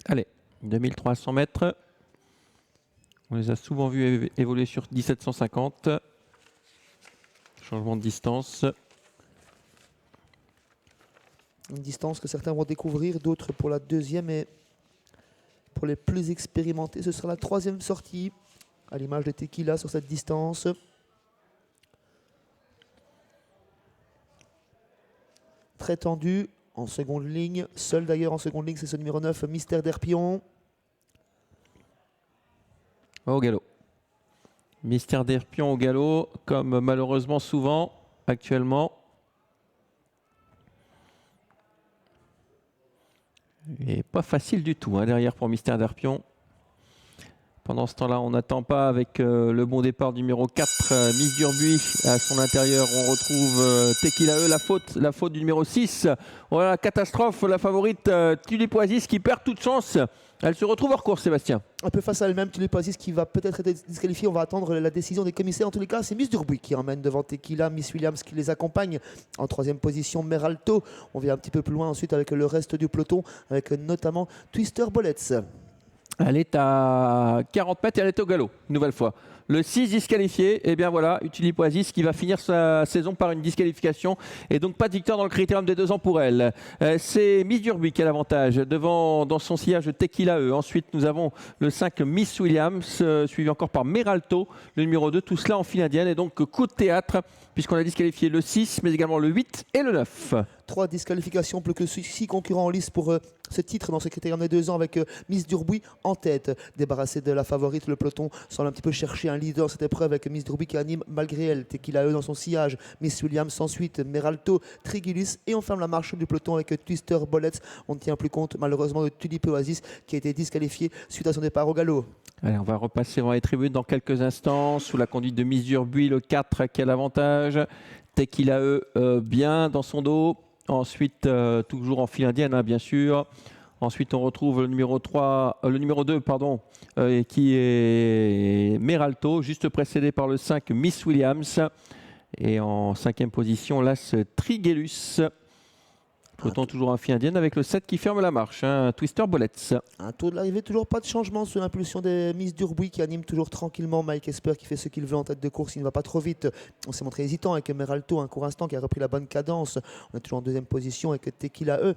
Allez, 2300 mètres. On les a souvent vus évoluer sur 1750. Changement de distance. Une distance que certains vont découvrir, d'autres pour la deuxième. Et pour les plus expérimentés, ce sera la troisième sortie, à l'image de Tequila sur cette distance. Très tendu, en seconde ligne. Seul d'ailleurs en seconde ligne, c'est ce numéro 9, Mystère d'Herpion. Au galop. Mystère d'Herpion au galop, comme malheureusement souvent actuellement. Et pas facile du tout derrière pour Mystère d'Herpion. Pendant ce temps-là, on n'attend pas avec le bon départ du numéro 4, Miss Durbuy. À son intérieur, on retrouve Tequila E, la faute du numéro 6. Voilà, catastrophe, la favorite Tulip Oasis qui perd toute chance. Elle se retrouve hors course, Sébastien. Un peu face à elle-même, Tulip Oasis qui va peut-être être disqualifiée. On va attendre la décision des commissaires. En tous les cas, c'est Miss Durbuy qui emmène devant Tequila, Miss Williams qui les accompagne. En troisième position, Meralto. On vient un petit peu plus loin ensuite avec le reste du peloton, avec notamment Twister Bullets. Elle est à 40 mètres et elle est au galop, une nouvelle fois. Le 6 disqualifié, et bien voilà, Tulip Oasis qui va finir sa saison par une disqualification et donc pas de victoire dans le critérium des 2 ans pour elle. C'est Miss Durbuy qui a l'avantage devant dans son sillage Tequila E. Ensuite nous avons le 5 Miss Williams, suivi encore par Meralto, le numéro 2, tout cela en file indienne et donc coup de théâtre puisqu'on a disqualifié le 6 mais également le 8 et le 9. 3 disqualifications, plus que 6 concurrents en lice pour ce titre dans ce critérium des 2 ans avec Miss Durbuy en tête. Débarrassé de la favorite, le peloton semble un petit peu chercher un leader cette épreuve avec Miss Durbuy qui anime malgré elle. Tequila E dans son sillage, Miss Williams ensuite, Meralto, Trigulus et on ferme la marche du peloton avec Twister Bullets. On ne tient plus compte malheureusement de Tulip Oasis qui a été disqualifié suite à son départ au galop. Allez, on va repasser dans les tribunes dans quelques instants sous la conduite de Miss Durbuy, le 4 qui a l'avantage. Tequila E bien dans son dos. Ensuite, toujours en file indienne, bien sûr. Ensuite, on retrouve le numéro 2, qui est Meralto, juste précédé par le 5, Miss Williams. Et en 5e position, l'As Trigellus. Peloton toujours en file indienne avec le 7 qui ferme la marche, Twister Bullets. Un tour de l'arrivée, toujours pas de changement sous l'impulsion des Miss Durbuy qui anime toujours tranquillement. Mike Esper qui fait ce qu'il veut en tête de course, il ne va pas trop vite. On s'est montré hésitant avec Meralto un court instant qui a repris la bonne cadence. On est toujours en 2e position avec Tequila E.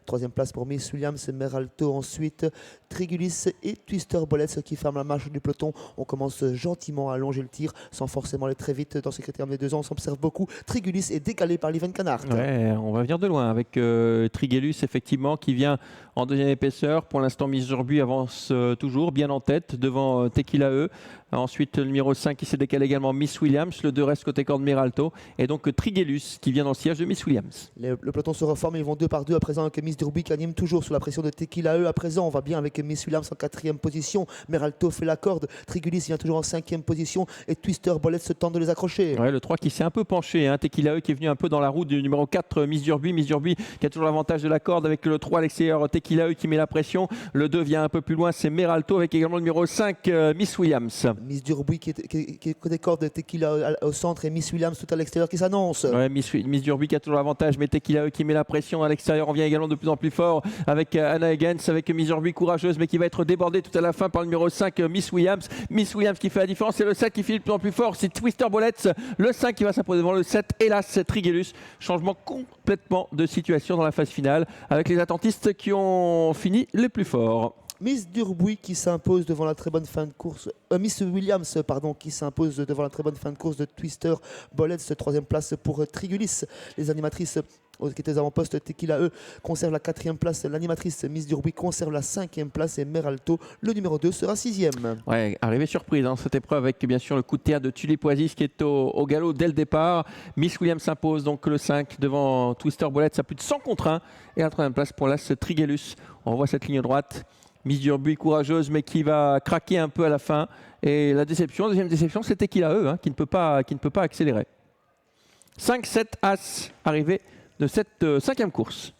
3e place pour Miss Williams, Meralto ensuite, Trigulus et Twister Bullets qui ferment la marche du peloton. On commence gentiment à allonger le tir sans forcément aller très vite dans ce critérium des 2 ans. On s'observe beaucoup. Trigulus est décalé par Lieven Canard. Ouais, on va venir de loin avec Trigellus effectivement qui vient en 2e épaisseur. Pour l'instant, Miss Durbuy avance toujours bien en tête devant Tequila E. Ensuite, le numéro 5 qui s'est décalé également, Miss Williams. Le 2 reste côté corde Meralto. Et donc Trigellus qui vient dans le sillage de Miss Williams. Le peloton se reforme, ils vont 2 par 2 à présent avec Miss Durbuy qui anime toujours sous la pression de Tequila E. À présent, on va bien avec Miss Williams en 4e position. Meralto fait la corde. Trigulus vient toujours en 5e position. Et Twister Bullets se tente de les accrocher. Ouais, le 3 qui s'est un peu penché. Tequila E qui est venu un peu dans la roue du numéro 4, Miss Durbuy. Miss Durbuy qui a toujours l'avantage de la corde avec le 3 à l'extérieur. Tequila E qui met la pression. Le 2 vient un peu plus loin, c'est Meralto avec également le numéro 5, Miss Williams. Miss Durbuy qui est côté corde, Tequila au centre et Miss Williams tout à l'extérieur qui s'annonce. Ouais, Miss Durbuy qui a toujours l'avantage, mais Tequila E qui met la pression à l'extérieur. On vient également de plus en plus fort avec Anna Higgins, avec Miss Durbuy courageuse, mais qui va être débordée tout à la fin par le numéro 5, Miss Williams. Miss Williams qui fait la différence, c'est le 7 qui finit de plus en plus fort, c'est Twister Bullets. Le 5 qui va s'imposer devant le 7, hélas, Trigellus. Changement complètement de situation dans la phase finale, avec les attentistes qui ont fini les plus forts. Miss Durbuy qui s'impose devant la très bonne fin de course. Miss Williams qui s'impose devant la très bonne fin de course de Twister Bullets. 3e place pour Trigulus. Les animatrices qui étaient avant-poste, Tequila E conserve la 4e place. L'animatrice Miss Durbuy conserve la 5e place et Meralto, le numéro 2, sera 6e. Ouais, arrivée surprise dans cette épreuve avec bien sûr le coup de théâtre de Tulip Oasis qui est au galop dès le départ. Miss Williams s'impose donc le 5 devant Twister Bullets à plus de 100 contre 1. Et la 3e place pour l'As Trigellus. On voit cette ligne droite. Miss Durbuy courageuse mais qui va craquer un peu à la fin. Et la deuxième déception, c'est Tequila E qui ne peut pas accélérer. 5-7 As arrivé de cette 5e course.